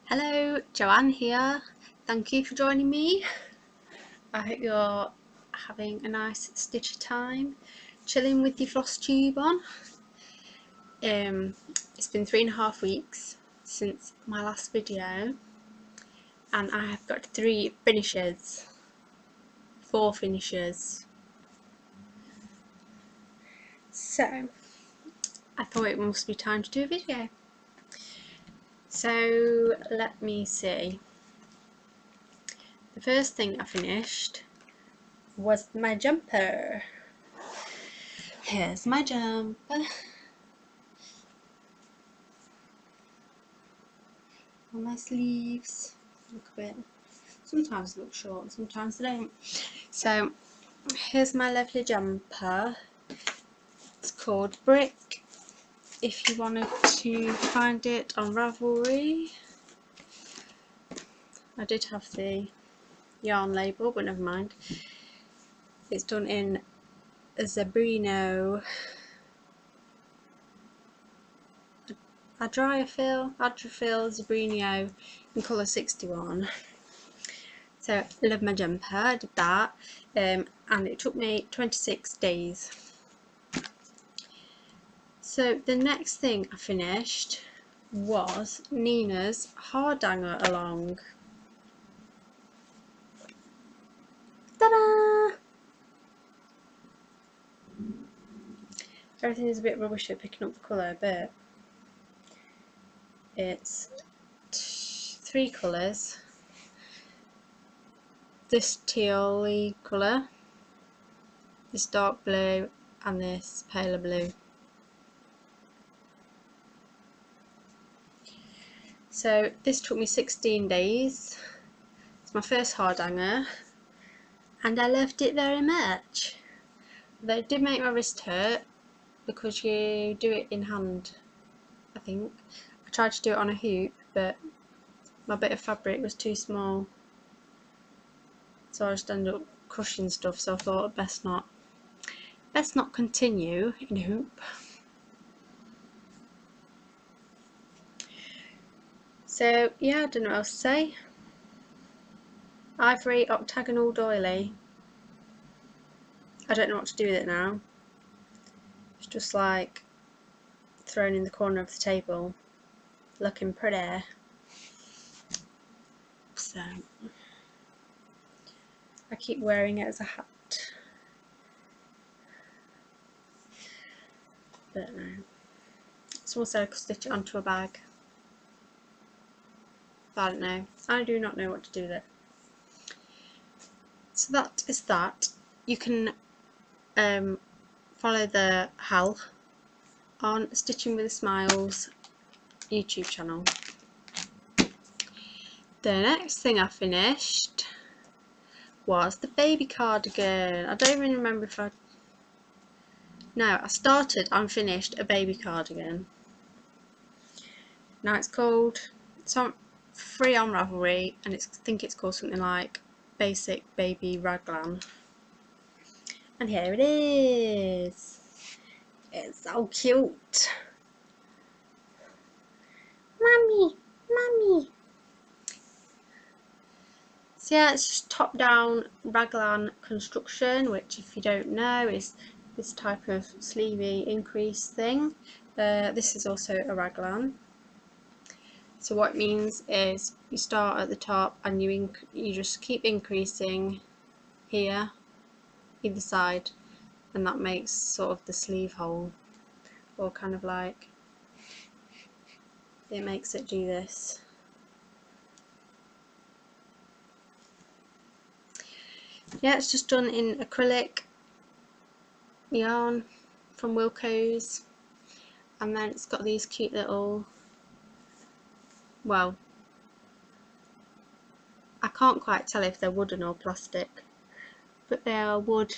Hello, Joanne here. Thank you for joining me. I hope you're having a nice stitchy time, chilling with your Flosstube on. It's been 3.5 weeks since my last video, and I have got 4 finishes. So I thought it must be time to do a video. So let me see. The first thing I finished was my jumper. Here's my jumper. On my sleeves. Look a bit. Sometimes they look short, sometimes they don't. So here's my lovely jumper. It's called Brick. If you wanted to find it on Ravelry. I did have the yarn label, but never mind. It's done in Zebrino Adriafil Zebrino in colour 61. So I love my jumper. I did that, and it took me 26 days. So the next thing I finished was Nina's Hardanger along. Ta-da! Everything is a bit rubbish at picking up the colour, but it's 3 colours. This teal colour, this dark blue, and this paler blue. So this took me 16 days. It's my first Hardanger, and I loved it very much. Though it did make my wrist hurt because you do it in hand, I think. I tried to do it on a hoop, but my bit of fabric was too small, so I just ended up crushing stuff. So I thought best not continue in a hoop. So yeah, I don't know what else to say. Ivory octagonal doily. I don't know what to do with it now. It's just like thrown in the corner of the table, looking pretty. So I keep wearing it as a hat, but no. Someone said I could stitch it onto a bag. I don't know. I do not know what to do with it. So that is that. You can follow the Hal on Stitching with Smiles YouTube channel. The next thing I finished was the baby cardigan. I don't even remember if I started and finished a baby cardigan. Now it's free on Ravelry, and I think it's called something like Basic Baby Raglan. And here it is. It's so cute. Mummy. So yeah, it's just top down raglan construction, which if you don't know is this type of sleevey increase thing. This is also a raglan. So what it means is you start at the top and you just keep increasing here, either side, and that makes sort of the sleeve hole, or kind of like it makes it do this. Yeah, it's just done in acrylic yarn from Wilko's, and then it's got these cute little, well, I can't quite tell if they're wooden or plastic, but they are wood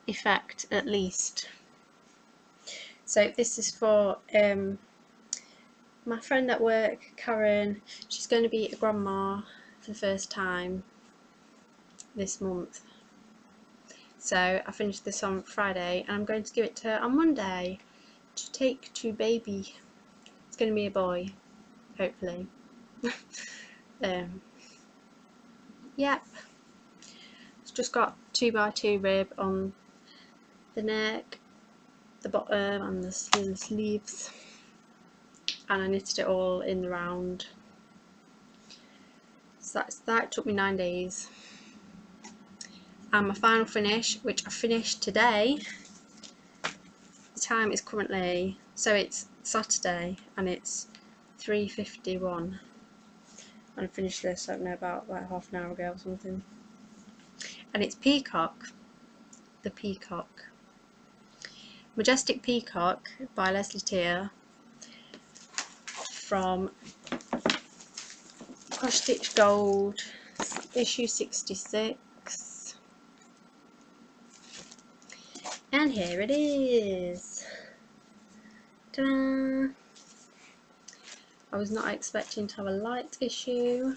effect at least. So this is for my friend at work, Karen. She's going to be a grandma for the first time this month. So I finished this on Friday, and I'm going to give it to her on Monday to take to baby. It's going to be a boy, hopefully. Yep, it's just got 2x2 rib on the neck, the bottom and the sleeves, and I knitted it all in the round. So that took me 9 days. And my final finish, which I finished today, the time is currently, so it's Saturday and it's 3:51, and I finished this, I don't know, about like half an hour ago or something. And it's Peacock, the Peacock, Majestic Peacock by Leslie Tier, from Cross Stitch Gold, issue 66. And here it is. Ta-da! I was not expecting to have a light issue.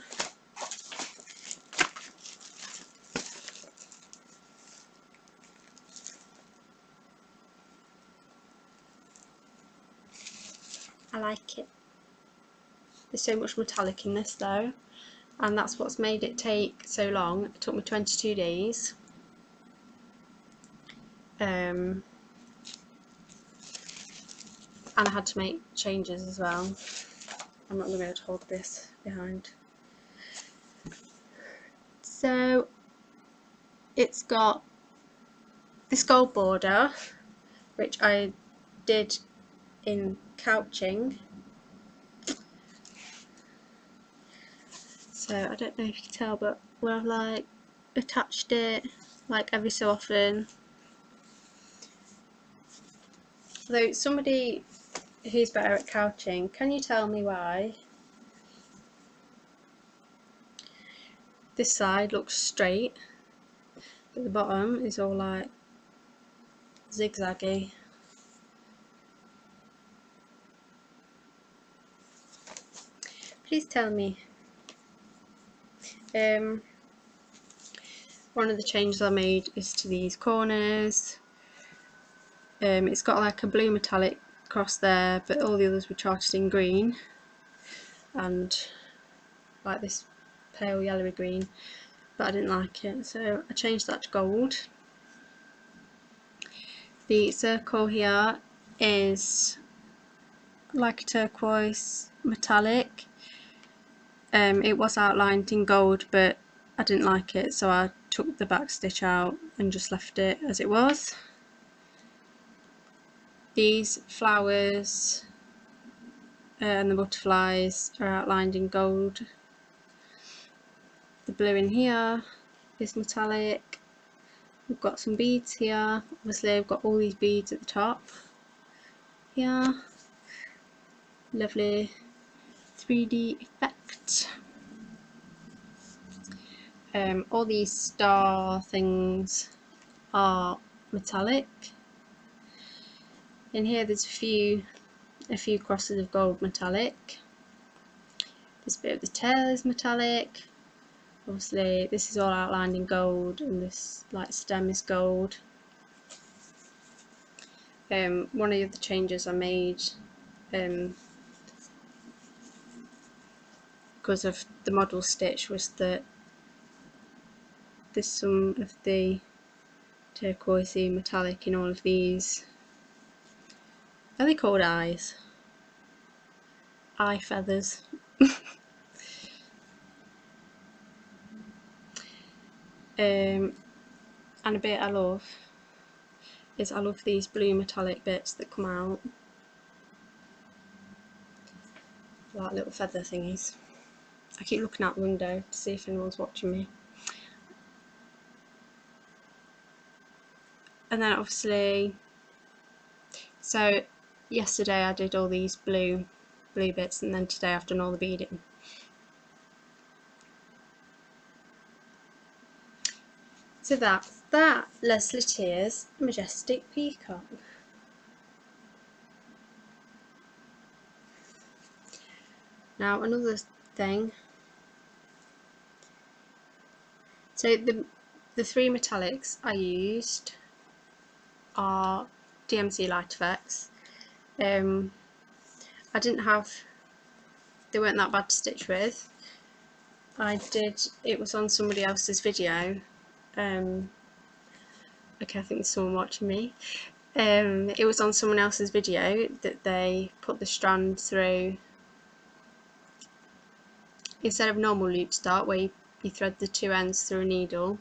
I like it. There's so much metallic in this though, and that's what's made it take so long. It took me 22 days. And I had to make changes as well. I'm not going to be able to hold this behind. So it's got this gold border, which I did in couching. So I don't know if you can tell, but where I've like attached it like every so often. Although somebody who's better at couching, can you tell me why this side looks straight but the bottom is all like zigzaggy? Please tell me. One of the changes I made is to these corners. It's got like a blue metallic across there, but all the others were charted in green and like this pale yellowy green, but I didn't like it, so I changed that to gold. The circle here is like a turquoise metallic. It was outlined in gold, but I didn't like it, so I took the back stitch out and just left it as it was. These flowers and the butterflies are outlined in gold. The blue in here is metallic. We've got some beads here. Obviously I've got all these beads at the top here. Lovely 3D effect. All these star things are metallic. In here there's a few crosses of gold metallic. This bit of the tail is metallic. Obviously this is all outlined in gold, and this like stem is gold. One of the other changes I made because of the model stitch was that there's some of the turquoisey metallic in all of these. Are they called eyes? Eye feathers. And a bit I love these blue metallic bits that come out like little feather thingies. I keep looking out the window to see if anyone's watching me. And then obviously, so yesterday I did all these blue bits, and then today I've done all the beading. So that's that, Leslie Tier's Majestic Peacock. Now another thing, so the three metallics I used are DMC Light Effects. They weren't that bad to stitch with. it was on somebody else's video. Okay, I think there's someone watching me. It was on someone else's video that they put the strand through, instead of normal loop start where you thread the two ends through a needle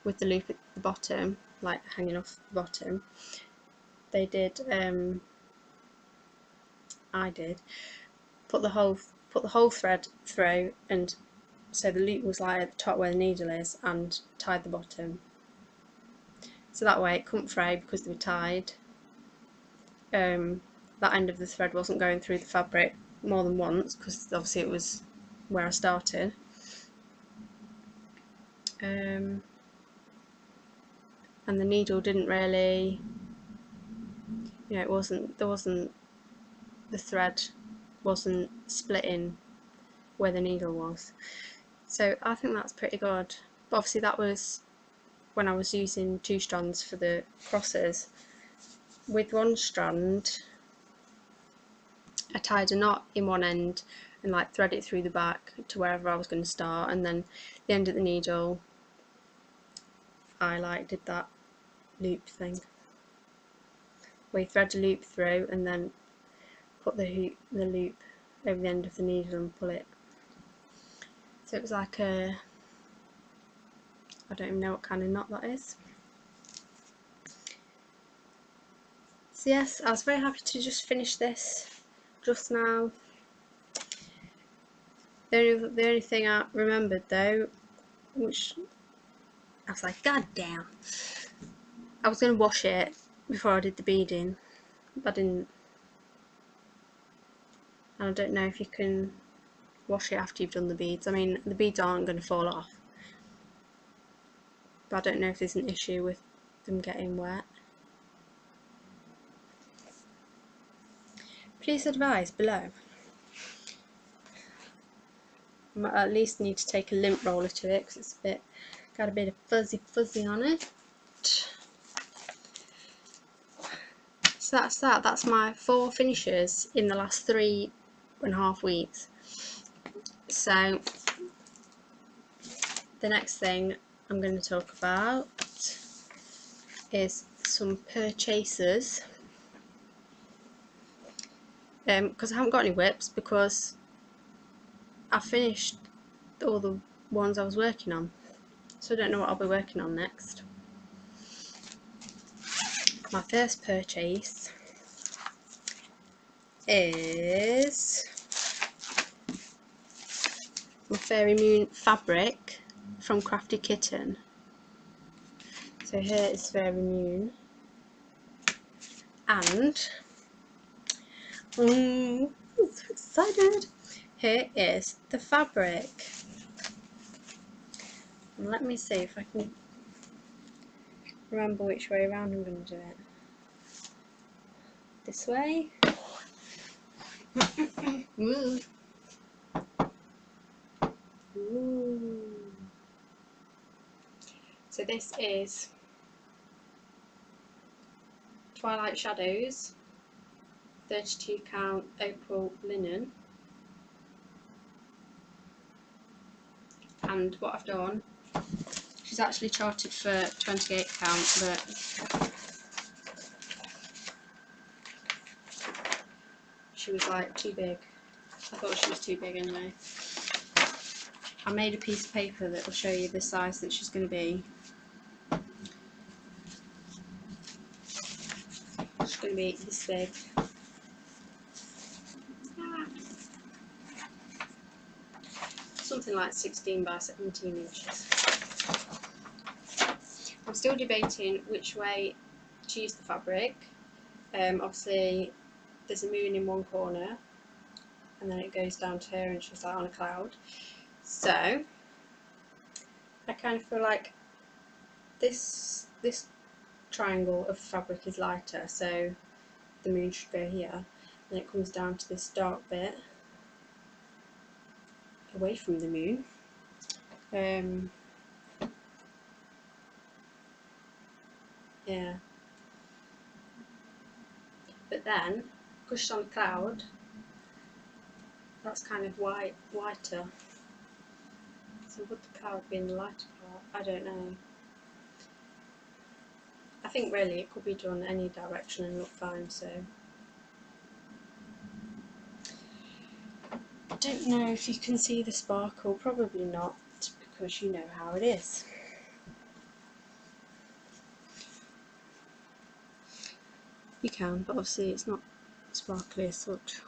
with the loop at the bottom, like hanging off the bottom. They did, I did, put the whole thread through, and so the loop was like at the top where the needle is, and tied the bottom. So that way it couldn't fray because they were tied. That end of the thread wasn't going through the fabric more than once because obviously it was where I started. And the needle didn't really, you know, the thread wasn't splitting where the needle was. So I think that's pretty good. But obviously that was when I was using 2 strands for the crosses. With 1 strand, I tied a knot in one end and like thread it through the back to wherever I was going to start, and then the end of the needle I like did that loop thing where you thread a loop through and then put the loop over the end of the needle and pull it. So it was like a, I don't even know what kind of knot that is. So yes, I was very happy to just finish this just now. The only thing I remembered though, which I was like, god damn, I was going to wash it before I did the beading, but I didn't. And I don't know if you can wash it after you've done the beads. I mean, the beads aren't going to fall off, but I don't know if there's an issue with them getting wet. Please advise below. I might at least need to take a lint roller to it because it's got a bit of fuzzy on it. So that's that. That's my 4 finishes in the last 3.5 weeks. So the next thing I'm going to talk about is some purchases. Because I haven't got any whips because I finished all the ones I was working on, so I don't know what I'll be working on next. My first purchase is my Fairy Moon fabric from Crafty Kitten. So here is Fairy Moon, and I'm so excited. Here is the fabric. And let me see if I can remember which way around I'm going to do it. This way. Ooh. Ooh. So this is Twilight Shadows 32 count opal linen, and what I've done, she's actually charted for 28 count, but she was like too big. I thought she was too big anyway. I made a piece of paper that will show you the size that she's going to be. She's going to be this big. Something like 16 by 17 inches. I'm still debating which way to use the fabric. Obviously there's a moon in one corner and then it goes down to her and she's like on a cloud. So I kind of feel like this triangle of fabric is lighter, so the moon should go here, and it comes down to this dark bit away from the moon. Yeah, but then because she's on a cloud, that's kind of whiter. So would the cloud be in the lighter part? I don't know. I think really it could be done any direction and look fine, so I don't know if you can see the sparkle, probably not, because you know how it is. You can, but obviously it's not sparkly as such.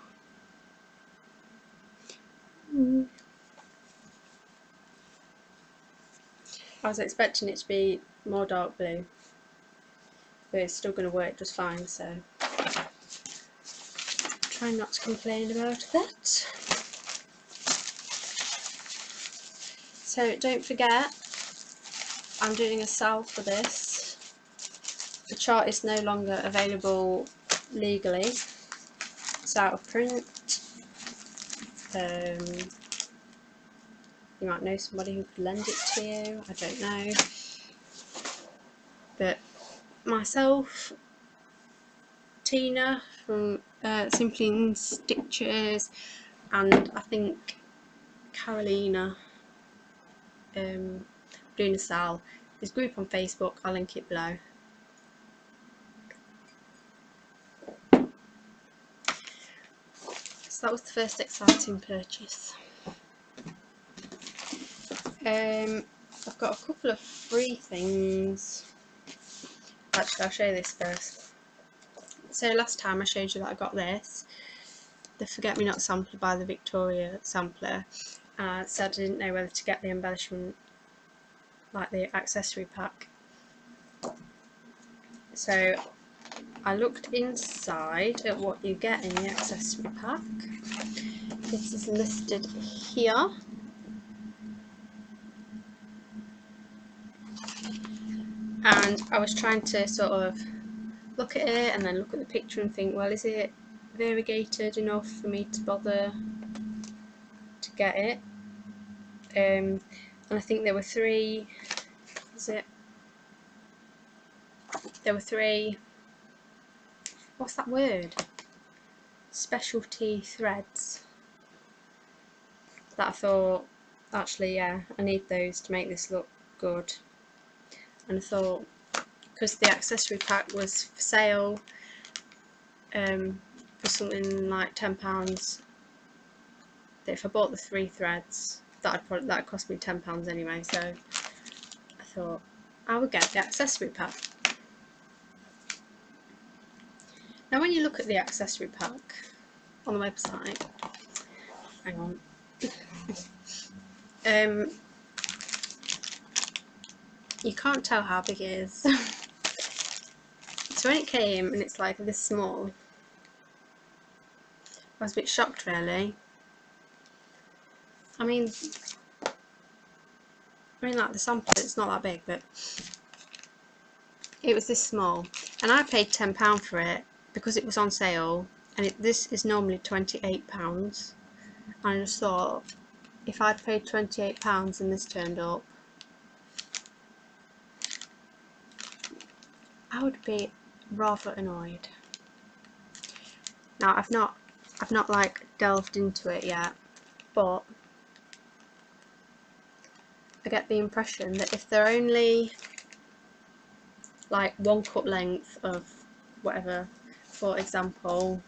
I was expecting it to be more dark blue, but it's still going to work just fine, so try not to complain about that. So don't forget, I'm doing a sell for this. The chart is no longer available legally. It's out of print. You might know somebody who could lend it to you, I don't know. But myself, Tina from Simply in Stitches, and I think Carolina, doing a sale. There's a group on Facebook, I'll link it below. So that was the first exciting purchase. I've got a couple of free things. Actually, I'll show you this first. So last time I showed you that I got this, the Forget Me Not sampler by the Victoria sampler, and I said I didn't know whether to get the embellishment, like the accessory pack. So I looked inside at what you get in the accessory pack. This is listed here. And I was trying to sort of look at it and then look at the picture and think, well, is it variegated enough for me to bother to get it? And I think there were three, there were three, what's that word? Specialty threads that I thought, actually, yeah, I need those to make this look good. And I thought, because the accessory pack was for sale for something like £10, that if I bought the 3 threads, that'd cost me £10 anyway, so I thought I would get the accessory pack. Now when you look at the accessory pack on the website, hang on, you can't tell how big it is. So when it came and it's like this small, I was a bit shocked really. I mean like the sample, it's not that big, but it was this small, and I paid £10 for it because it was on sale, and this is normally £28. And I just thought, if I'd paid £28 and this turned up, I would be rather annoyed. Now I've not like delved into it yet, but I get the impression that if they're only like 1 cut length of whatever, for example,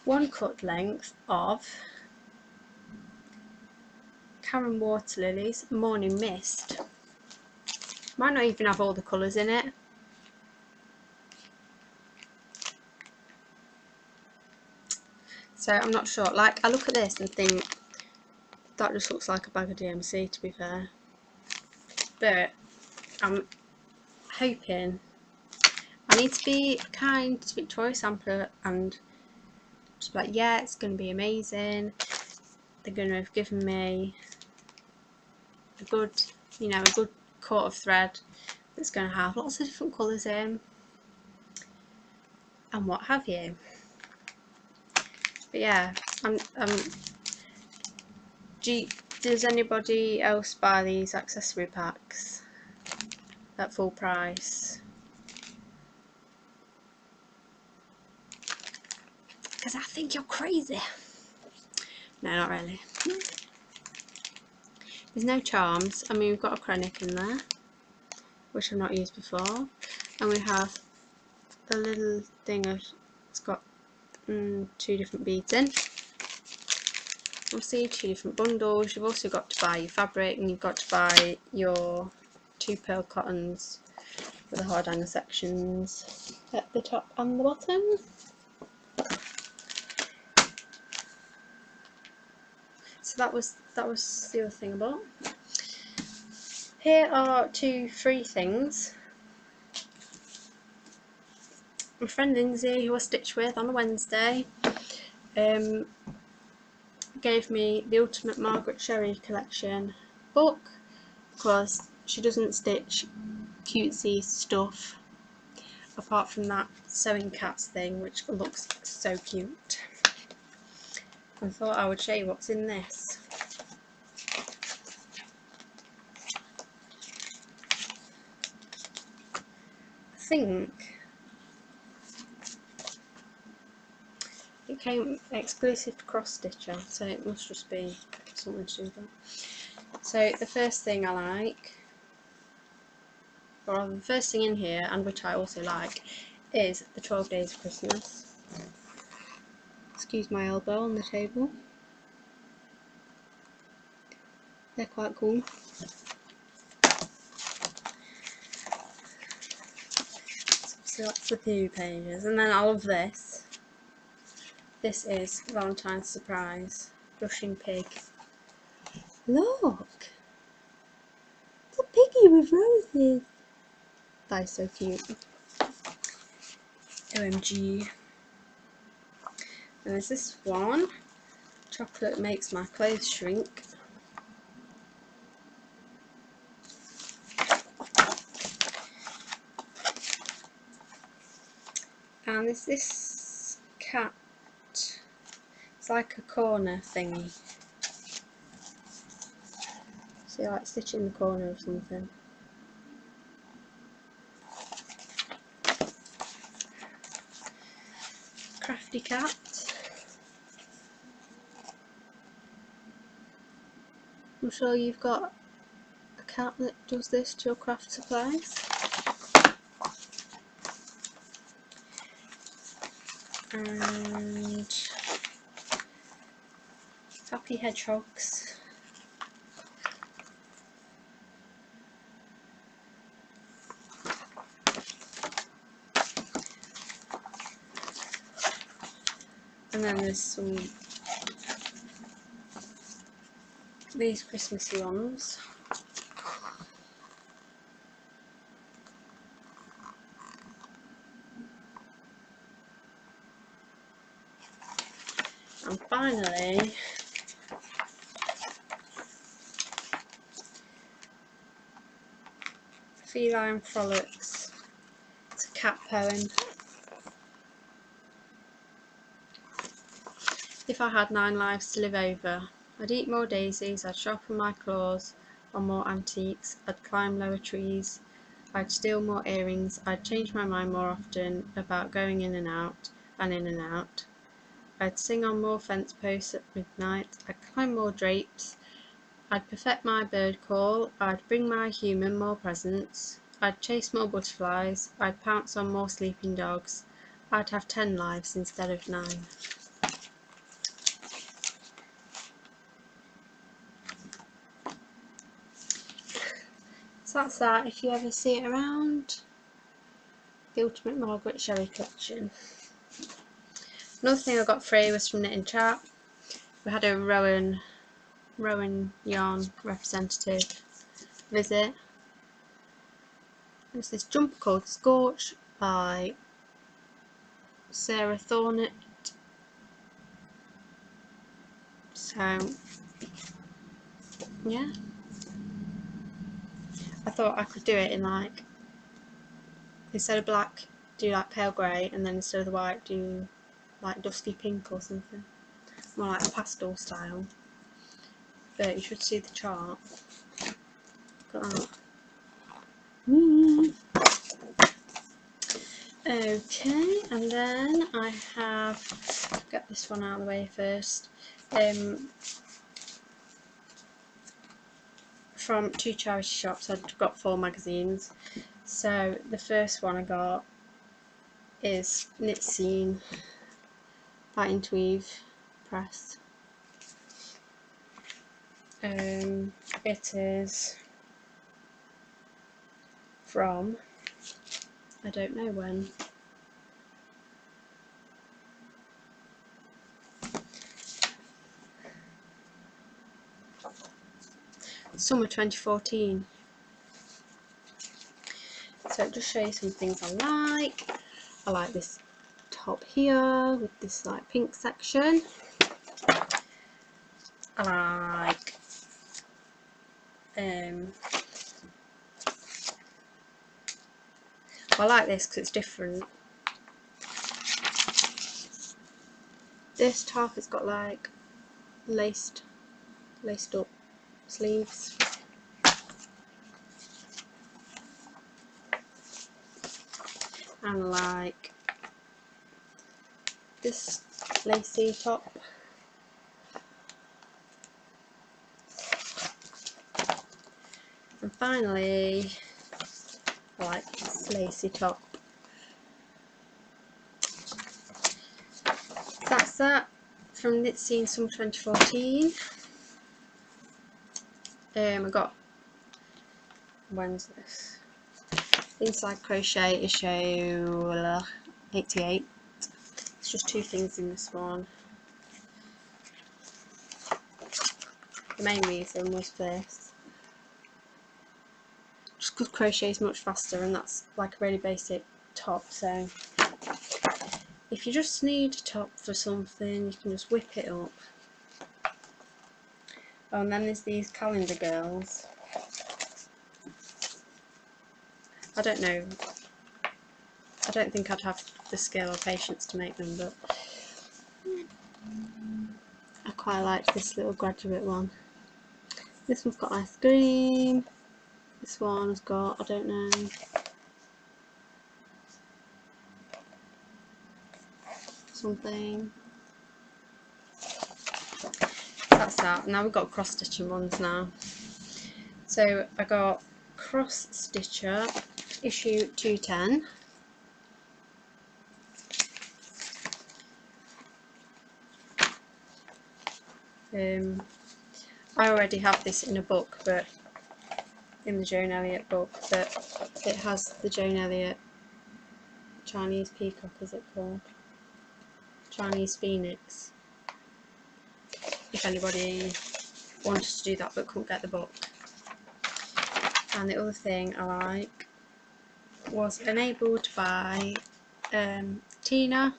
1 cut length of Karen Waterlily's Morning Mist, might not even have all the colours in it. So I'm not sure. Like, I look at this and think that just looks like a bag of DMC, to be fair. But I'm hoping, I need to be kind to Victoria Sampler and just be like, yeah, it's going to be amazing. They're going to have given me a good, you know, a good cut of thread that's going to have lots of different colours in and what have you. But yeah, does anybody else buy these accessory packs at full price? Because I think you're crazy. No, not really. There's no charms. I mean, we've got a chronic in there, which I've not used before, and we have a little thing of, it's got 2 different beads in. Obviously 2 different bundles. You've also got to buy your fabric, and you've got to buy your 2 pearl cottons with the Hardanger sections at the top and the bottom. So that was the other thing I bought. Here are 2 free things. My friend Lindsay, who I stitched with on a Wednesday, gave me the Ultimate Margaret Sherry collection book, because she doesn't stitch cutesy stuff apart from that sewing cats thing, which looks so cute. I thought I would show you what's in this. I think it came exclusive to cross stitcher, so it must just be something to do with that. So the first thing I like, or the first thing in here, and which I also like, is the 12 Days of Christmas. Excuse my elbow on the table. They're quite cool. So that's the few pages, and then I love this. This is Valentine's Surprise, Blushing Pig. Look! It's a piggy with roses. That is so cute. OMG. And there's this one, Chocolate Makes My Clothes Shrink. And there's this cat, it's like a corner thingy. So you like stitch in the corner of something. Crafty cat. I'm sure you've got a cat that does this to your craft supplies. And Happy Hedgehogs. And then there's some, these Christmassy ones. And finally, Feline Frolics. It's a cat poem. If I had 9 lives to live over, I'd eat more daisies, I'd sharpen my claws on more antiques, I'd climb lower trees, I'd steal more earrings, I'd change my mind more often about going in and out, I'd sing on more fence posts at midnight, I'd climb more drapes, I'd perfect my bird call, I'd bring my human more presents, I'd chase more butterflies, I'd pounce on more sleeping dogs, I'd have 10 lives instead of 9. So that's that, if you ever see it around. The Ultimate Margaret Sherry collection. Another thing I got free was from Knitting Chat. We had a Rowan Yarn representative visit. There's this jumper called Scorch by Sarah Thornett. So yeah, I thought I could do it in, like, instead of black do like pale grey, and then instead of the white do like dusky pink or something, more like a pastel style. But you should see the chart. Got that. Okay, and then I have, get this one out of the way first. from 2 charity shops. I've got 4 magazines. So the first one I got is Knit Scene by Interweave Press. It is from, I don't know when, summer 2014. So it just shows you some things I like. I like this top here with this like pink section. I like I like this because it's different. This top has got like laced up sleeves. And like this lacy top. And finally, I like this lacy top. That's that from Knit Scene Summer 2014. I got, when's this? Inside Crochet issue 88. It's just 2 things in this one. The main reason was this. Just because crochet is much faster, and that's like a really basic top, so if you just need a top for something, you can just whip it up. Oh, and then there's these calendar girls. I don't know, I don't think I'd have the skill or patience to make them, but I quite like this little graduate one. This one's got ice cream. This one's got, I don't know, something. That's that. Now we've got cross stitching ones now. So I got Cross Stitcher issue 210. I already have this in a book, but in the Joan Elliott book, but it has the Joan Elliott Chinese Peacock, is it called? Chinese Phoenix. If anybody wanted to do that but couldn't get the book. And the other thing I like was enabled by Tina.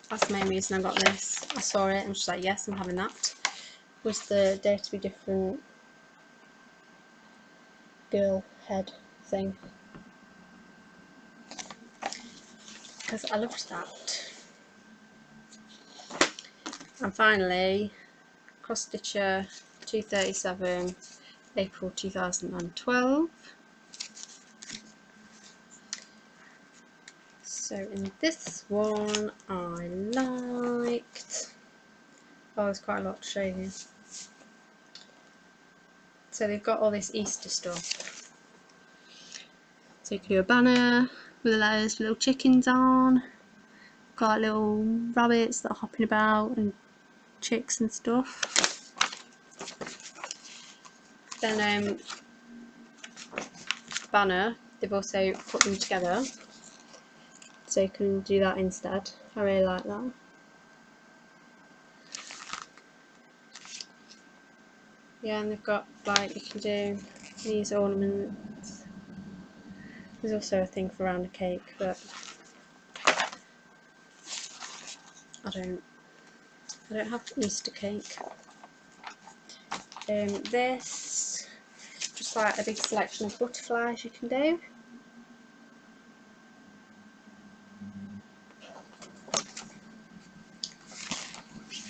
That's the main reason I got this. I saw it and was just like, yes, I'm having that. Was the Dare to Be Different girl head thing, because I loved that. And finally, Cross Stitcher 237, April 2012. So in this one I liked, oh, there's quite a lot to show you. So they've got all this Easter stuff. So you can do a banner with the letters with little chickens on. Got little rabbits that are hopping about and chicks and stuff. Then banner, they've also put them together, so you can do that instead. I really like that. Yeah, and they've got like, you can do these ornaments. There's also a thing for around a cake, but I don't have Easter cake. This, just like a big selection of butterflies you can do.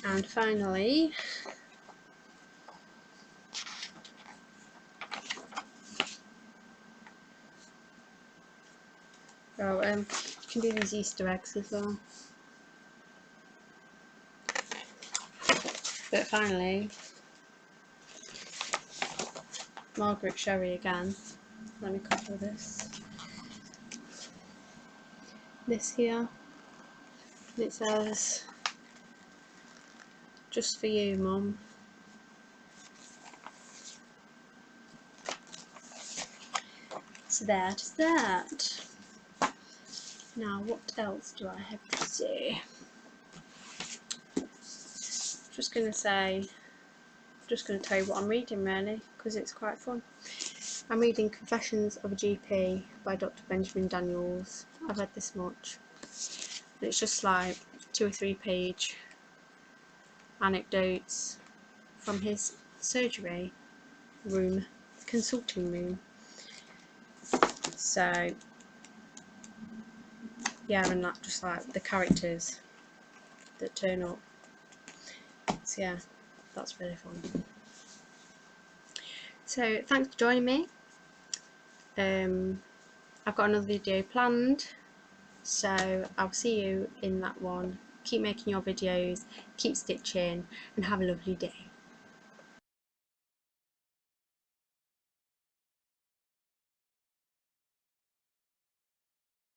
And finally, you can do these Easter eggs as well. But finally, Margaret Sherry again. Let me cover this. This here. It says, "Just for you, Mum." So that is that. Now, what else do I have to say? Just going to tell you what I'm reading, really, because it's quite fun. I'm reading Confessions of a GP by Dr. Benjamin Daniels. I've read this much. It's just like 2 or 3 page anecdotes from his surgery room, consulting room. So yeah, and that just like the characters that turn up. So yeah, that's really fun. So thanks for joining me. I've got another video planned, so I'll see you in that one. Keep making your videos, keep stitching, and have a lovely day.